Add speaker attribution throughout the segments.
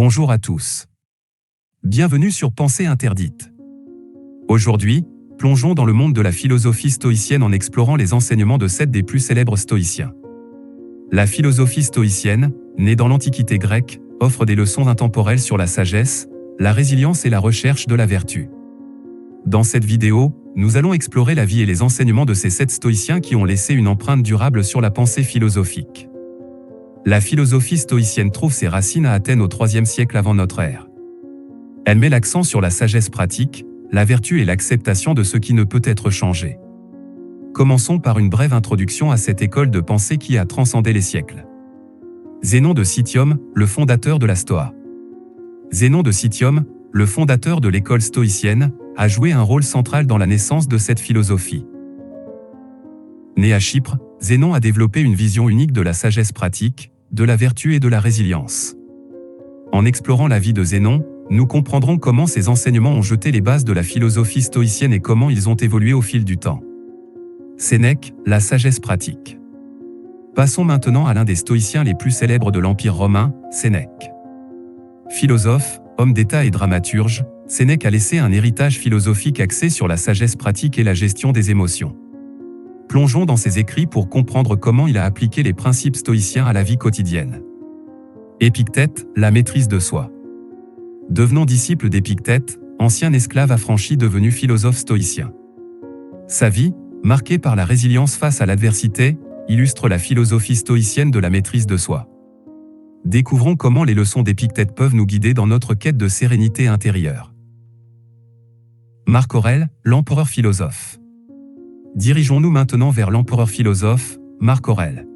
Speaker 1: Bonjour à tous. Bienvenue sur Pensée interdite. Aujourd'hui, plongeons dans le monde de la philosophie stoïcienne en explorant les enseignements de 7 des plus célèbres stoïciens. La philosophie stoïcienne, née dans l'Antiquité grecque, offre des leçons intemporelles sur la sagesse, la résilience et la recherche de la vertu. Dans cette vidéo, nous allons explorer la vie et les enseignements de ces 7 stoïciens qui ont laissé une empreinte durable sur la pensée philosophique. La philosophie stoïcienne trouve ses racines à Athènes au IIIe siècle avant notre ère. Elle met l'accent sur la sagesse pratique, la vertu et l'acceptation de ce qui ne peut être changé. Commençons par une brève introduction à cette école de pensée qui a transcendé les siècles. Zénon de Citium, le fondateur de la Stoa. Zénon de Citium, le fondateur de l'école stoïcienne, a joué un rôle central dans la naissance de cette philosophie. Né à Chypre, Zénon a développé une vision unique de la sagesse pratique, de la vertu et de la résilience. En explorant la vie de Zénon, nous comprendrons comment ses enseignements ont jeté les bases de la philosophie stoïcienne et comment ils ont évolué au fil du temps. Sénèque, la sagesse pratique. Passons maintenant à l'un des stoïciens les plus célèbres de l'Empire romain, Sénèque. Philosophe, homme d'État et dramaturge, Sénèque a laissé un héritage philosophique axé sur la sagesse pratique et la gestion des émotions. Plongeons dans ses écrits pour comprendre comment il a appliqué les principes stoïciens à la vie quotidienne. Épictète, la maîtrise de soi. Devenant disciple d'Épictète, ancien esclave affranchi devenu philosophe stoïcien. Sa vie, marquée par la résilience face à l'adversité, illustre la philosophie stoïcienne de la maîtrise de soi. Découvrons comment les leçons d'Épictète peuvent nous guider dans notre quête de sérénité intérieure. Marc Aurèle, l'empereur philosophe. Dirigeons-nous maintenant vers l'empereur philosophe, Marc Aurèle.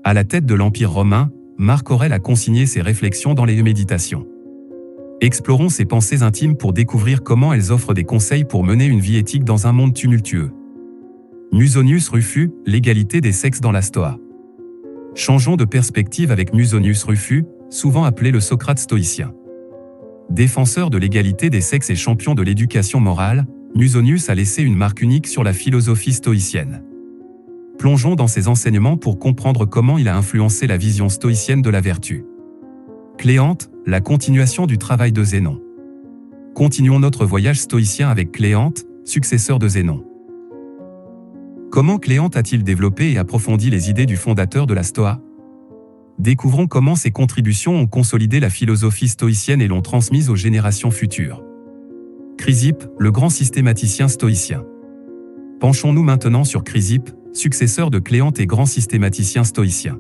Speaker 1: À la tête de l'Empire romain, Marc Aurèle a consigné ses réflexions dans les Méditations. Explorons ses pensées intimes pour découvrir comment elles offrent des conseils pour mener une vie éthique dans un monde tumultueux. Musonius Rufus, l'égalité des sexes dans la Stoa. Changeons de perspective avec Musonius Rufus, souvent appelé le Socrate stoïcien. Défenseur de l'égalité des sexes et champion de l'éducation morale, Musonius a laissé une marque unique sur la philosophie stoïcienne. Plongeons dans ses enseignements pour comprendre comment il a influencé la vision stoïcienne de la vertu. Cléante, la continuation du travail de Zénon. Continuons notre voyage stoïcien avec Cléante, successeur de Zénon. Comment Cléante a-t-il développé et approfondi les idées du fondateur de la Stoa? Découvrons comment ses contributions ont consolidé la philosophie stoïcienne et l'ont transmise aux générations futures. Chrysippe, le grand systématicien stoïcien. Penchons-nous maintenant sur Chrysippe, successeur de Cléante et grand systématicien stoïcien.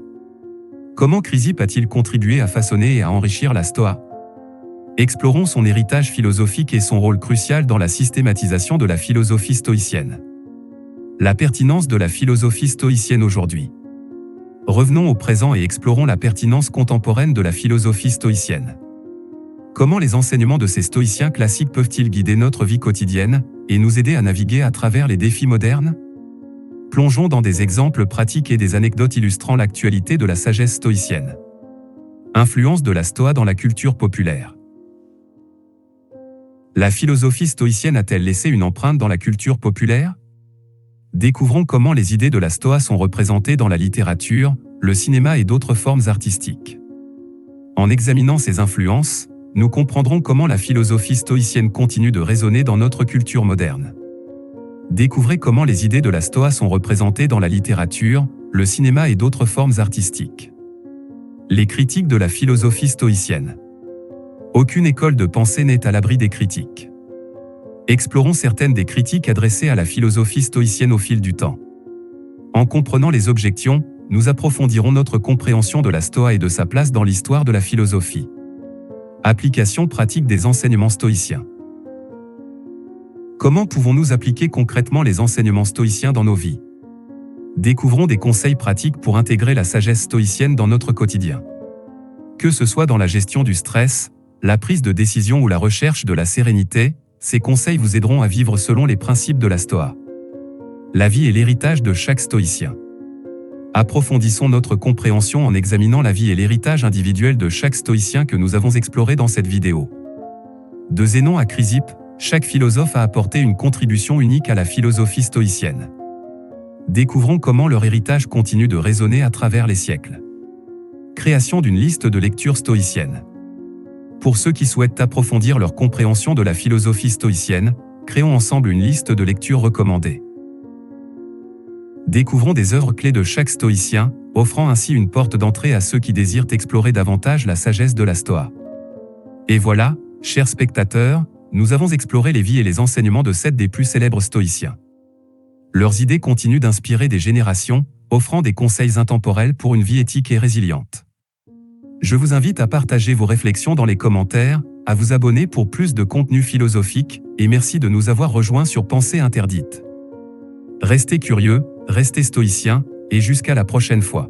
Speaker 1: Comment Chrysippe a-t-il contribué à façonner et à enrichir la Stoa? Explorons son héritage philosophique et son rôle crucial dans la systématisation de la philosophie stoïcienne. La pertinence de la philosophie stoïcienne aujourd'hui. Revenons au présent et explorons la pertinence contemporaine de la philosophie stoïcienne. Comment les enseignements de ces stoïciens classiques peuvent-ils guider notre vie quotidienne et nous aider à naviguer à travers les défis modernes? Plongeons dans des exemples pratiques et des anecdotes illustrant l'actualité de la sagesse stoïcienne. Influence de la Stoa dans la culture populaire. La philosophie stoïcienne a-t-elle laissé une empreinte dans la culture populaire? Découvrons comment les idées de la Stoa sont représentées dans la littérature, le cinéma et d'autres formes artistiques. En examinant ces influences, nous comprendrons comment la philosophie stoïcienne continue de résonner dans notre culture moderne. Découvrez comment les idées de la Stoa sont représentées dans la littérature, le cinéma et d'autres formes artistiques. Les critiques de la philosophie stoïcienne. Aucune école de pensée n'est à l'abri des critiques. Explorons certaines des critiques adressées à la philosophie stoïcienne au fil du temps. En comprenant les objections, nous approfondirons notre compréhension de la Stoa et de sa place dans l'histoire de la philosophie. Application pratique des enseignements stoïciens. Comment pouvons-nous appliquer concrètement les enseignements stoïciens dans nos vies? Découvrons des conseils pratiques pour intégrer la sagesse stoïcienne dans notre quotidien. Que ce soit dans la gestion du stress, la prise de décision ou la recherche de la sérénité, ces conseils vous aideront à vivre selon les principes de la Stoa. La vie est l'héritage de chaque stoïcien. Approfondissons notre compréhension en examinant la vie et l'héritage individuel de chaque stoïcien que nous avons exploré dans cette vidéo. De Zénon à Chrysippe, chaque philosophe a apporté une contribution unique à la philosophie stoïcienne. Découvrons comment leur héritage continue de résonner à travers les siècles. Création d'une liste de lecture stoïcienne. Pour ceux qui souhaitent approfondir leur compréhension de la philosophie stoïcienne, créons ensemble une liste de lectures recommandées. Découvrons des œuvres clés de chaque stoïcien, offrant ainsi une porte d'entrée à ceux qui désirent explorer davantage la sagesse de la Stoa. Et voilà, chers spectateurs, nous avons exploré les vies et les enseignements de 7 des plus célèbres stoïciens. Leurs idées continuent d'inspirer des générations, offrant des conseils intemporels pour une vie éthique et résiliente. Je vous invite à partager vos réflexions dans les commentaires, à vous abonner pour plus de contenu philosophique, et merci de nous avoir rejoints sur Pensée Interdite. Restez curieux, restez stoïciens, et jusqu'à la prochaine fois.